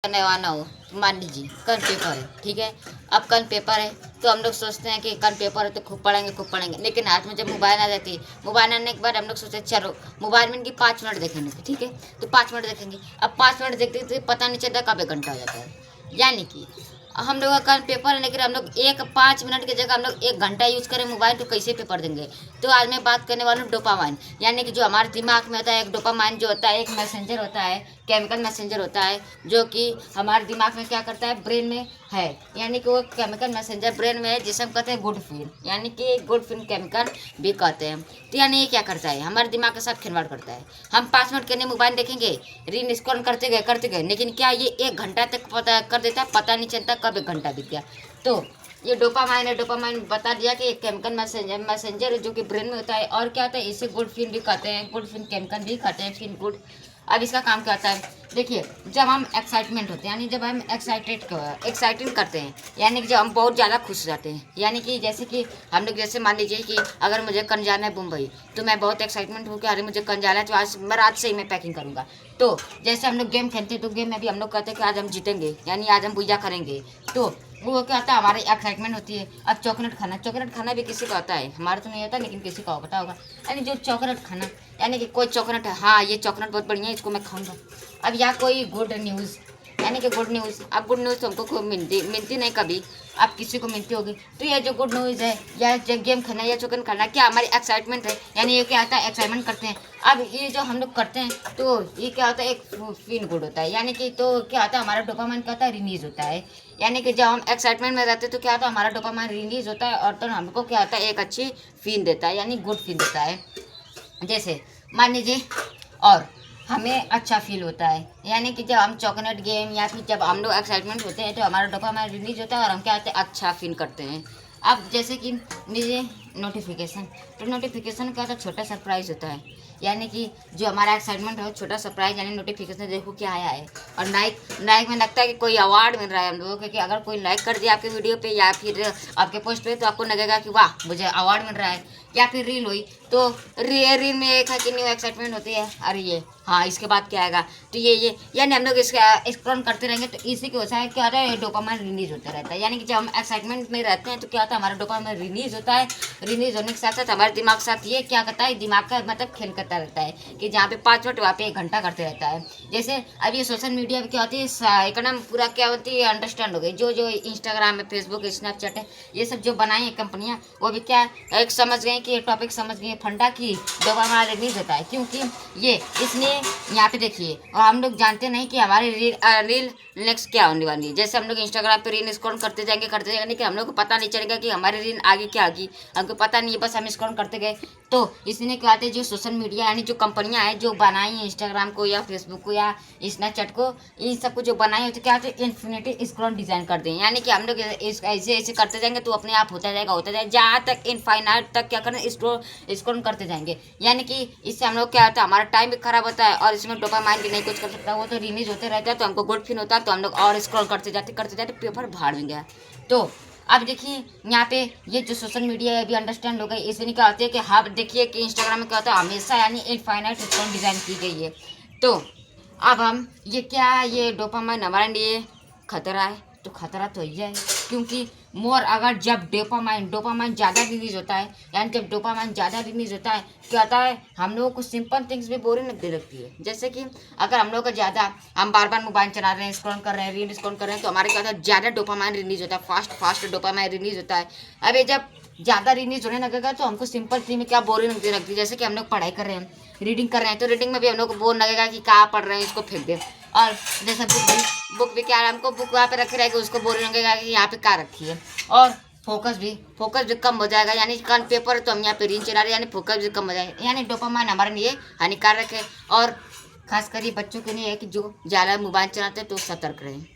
करने वाला हो, मान लीजिए कल पेपर है, ठीक है। अब कल पेपर है तो हम लोग सोचते हैं कि कल पेपर है तो खूब पढ़ेंगे, लेकिन हाथ में जब मोबाइल आ जाती है, मोबाइल आने के बाद हम लोग सोचते हैं चलो मोबाइल में इनकी 5 मिनट देखेंगे, ठीक है। तो 5 मिनट देखेंगे, अब 5 मिनट देखते देखते पता नहीं चलता कब 1 घंटा हो जाता है। यानी कि हम लोग का कल पेपर है, लेकिन हम लोग 5 मिनट की जगह हम लोग 1 घंटा यूज़ करें मोबाइल, तो कैसे पेपर देंगे। तो आज मैं बात करने वाला हूँ डोपामाइन, यानी कि जो हमारे दिमाग में होता है, एक डोपामाइन जो होता है एक मैसेंजर होता है, केमिकल मैसेंजर होता है, जो कि हमारे दिमाग में क्या करता है, ब्रेन में है। यानी कि वो केमिकल मैसेंजर ब्रेन में है, जिसे हम कहते हैं गुड फील, यानी कि गुड फील केमिकल भी कहते हैं। तो यानी ये क्या करता है, हमारे दिमाग के साथ खिलवाड़ करता है। हम 5 मिनट के लिए मोबाइल देखेंगे, रील स्क्रॉल करते गए, लेकिन क्या ये 1 घंटा तक पता कर देता है, पता नहीं चलता कब 1 घंटा बीत गया। तो ये डोपामाइन है, डोपामाइन बता दिया कि एक केमिकल मैसेंजर जो कि ब्रेन में होता है। और क्या होता है, इसे गुड फील भी कहते हैं, गुड फील केमिकल भी कहते हैं, फील गुड। अब इसका काम क्या होता है, देखिए जब हम एक्साइटमेंट होते हैं, यानी जब हम एक्साइटिंग करते हैं, यानी कि जब हम बहुत ज़्यादा खुश हो जाते हैं, यानी कि जैसे कि हम लोग जैसे मान लीजिए कि अगर मुझे कल जाना है मुंबई, तो मैं बहुत एक्साइटमेंट हूँ कि अरे मुझे कल जाना है, तो आज मैं रात से ही मैं पैकिंग करूँगा। तो जैसे हम लोग गेम खेलते हैं, तो गेम में भी हम लोग कहते हैं कि आज हम जीतेंगे, यानी आज हम पूजा करेंगे। तो वो क्या होता है, हमारी एक्साइटमेंट होती है। अब चॉकलेट खाना भी किसी का होता है, हमारा तो नहीं होता, लेकिन किसी का पता होगा। यानी जो चॉकलेट खाना, यानी कि कोई चॉकलेट है, हाँ ये चॉकलेट बहुत बढ़िया है, इसको मैं खाऊंगा। अब या कोई गुड न्यूज़, यानी कि गुड न्यूज़, अब गुड न्यूज़ तो हमको खूब मिलती नहीं कभी, अब किसी को मिलती होगी। तो ये जो गुड न्यूज़ है, या जो गेम खेलना या चॉकलेट खाना, क्या हमारी एक्साइटमेंट है, यानी ये क्या होता है, एक्साइटमेंट करते हैं। अब ये जो हम लोग करते हैं, तो ये क्या होता है, एक फील गुड होता है, यानी कि तो क्या होता है, हमारा डोपामाइन क्या होता है, रिलीज होता है। यानी कि जब हम एक्साइटमेंट में रहते हैं, तो क्या होता है, हमारा डोपामाइन रिलीज होता है, और तो हमको क्या होता है, एक अच्छी फील देता है, यानी गुड फील देता है। जैसे मान लीजिए, और हमें अच्छा फील होता है, यानी कि जब हम चॉकलेट गेम या फिर जब हम लोग एक्साइटमेंट होते हैं, तो हमारा डोपामाइन रिलीज होता है और हम क्या होते हैं, अच्छा फील करते हैं। अब जैसे कि लीजिए नोटिफिकेशन, तो नोटिफिकेशन का तो छोटा सरप्राइज होता है, यानी कि जो हमारा एक्साइटमेंट है, छोटा सरप्राइज, यानी नोटिफिकेशन देखो क्या आया है। और लाइक में लगता है कि कोई अवार्ड मिल रहा है हम लोगों को, कि अगर कोई लाइक कर दिया आपके वीडियो पे या फिर आपके पोस्ट पे, तो आपको लगेगा कि वाह मुझे अवार्ड मिल रहा है। या फिर रील हुई, तो रील में एक है कि न्यू एक्साइटमेंट होती है, अरे ये हाँ इसके बाद क्या आएगा, तो ये यानी हम लोग इसका स्क्रॉल करते रहेंगे, तो इसी की वजह से क्या होता है, डोपामाइन रिलीज होता रहता है। यानी कि जब हम एक्साइटमेंट में रहते हैं, तो क्या होता है, हमारा डोपामाइन रिलीज होता है। रिलीज होने के साथ साथ हमारे दिमाग के साथ ये क्या करता है, दिमाग का मतलब खेल करता रहता है, कि जहाँ पे 5 मिनट वहाँ पे 1 घंटा करते रहता है। जैसे अब ये सोशल मीडिया क्या होती है, एकदम पूरा क्या होती है, अंडरस्टैंड हो गई। जो इंस्टाग्राम है, फेसबुक है, स्नैपचैट है, ये सब जो बनाई है कंपनियाँ, वो भी क्या एक समझ गए कि ये टॉपिक समझ गए फंडा की डोपामाइन रिलीज होता है, क्योंकि ये इसलिए यहाँ पे देखिए। और हम लोग जानते नहीं कि हमारे रील नेक्स्ट क्या होने वाली है। जैसे हम लोग इंस्टाग्राम पे रील स्क्रॉल करते जाएंगे, लेकिन हम लोग को पता नहीं चलेगा कि हमारी रील आगे क्या आगी, हमको पता नहीं है, बस हम स्क्रॉल करते गए। तो इसलिए क्या आते हैं, जो सोशल मीडिया यानी जो कंपनियां हैं जो बनाई हैं इंस्टाग्राम को या फेसबुक को या स्नैपचैट को, इन सबको जो बनाई है, तो क्या होते हैं, इन्फिनिटी स्क्रॉल डिजाइन कर दें। यानी कि हम लोग ऐसे ऐसे करते जाएंगे, तो अपने आप होता जाएगा, जहाँ तक इनफाइनाइट तक क्या करें, स्क्रॉल करते जाएंगे। यानी कि इससे हम लोग क्या होता है, हमारा टाइम भी खराब होता है, और इसमें डोपामाइन भी नहीं कुछ कर सकता, वो तो रिलीज होते रहता है, तो हमको गुड फील होता है, तो हम लोग और स्क्रॉल करते जाते पेपर भाड़ में गया। तो अब देखिए यहाँ पे ये जो सोशल मीडिया है अभी अंडरस्टैंड हो गई। इसलिए क्या होती है कि हाँ देखिए कि इंस्टाग्राम में क्या होता है, हमेशा यानी इनफाइनाइट स्क्रॉल डिज़ाइन की गई है। तो अब हम ये डोपामाइन हमारे लिए खतरा है, तो खतरा तो ये है, क्योंकि अगर जब डोपामाइन ज़्यादा रिलीज होता है, यानी जब डोपामाइन ज़्यादा रिलीज होता है, क्या होता है, हम लोगों को सिंपल थिंग्स भी बोरिंग लगने लगती है। जैसे कि अगर हम लोग का ज़्यादा हम बार बार मोबाइल चला रहे हैं, स्क्रॉल कर रहे हैं, रील स्क्रॉल कर रहे हैं, तो हमारे क्या होता है, ज़्यादा डोपामाइन रिलीज होता है, फास्ट डोपामाइन रिलीज होता है। अब ये जब ज़्यादा रिलीज होने लगेगा, तो हमको सिंपल थिंग में क्या बोरिंग लगने लगती है। जैसे कि हम लोग पढ़ाई कर रहे हैं, रीडिंग कर रहे हैं, तो रीडिंग में भी हम लोग को बोर लगेगा कि क्या पढ़ रहे हैं, इसको फेंक दें। और जैसे बुक भी क्या है, हमको बुक वहाँ पे रखी रहेगी, उसको बोरिंग लगेगा कि यहाँ पे क्या रखी है। और फोकस भी कम हो जाएगा, यानी कल पेपर है तो हम यहाँ पे रील चला रहे हैं, यानी फोकस भी कम हो जाएगा, यानी डोपामाइन हमारे लिए हानिकारक है। और खासकर ये बच्चों के लिए है कि जो ज़्यादा मोबाइल चलाते हैं, तो सतर्क रहें।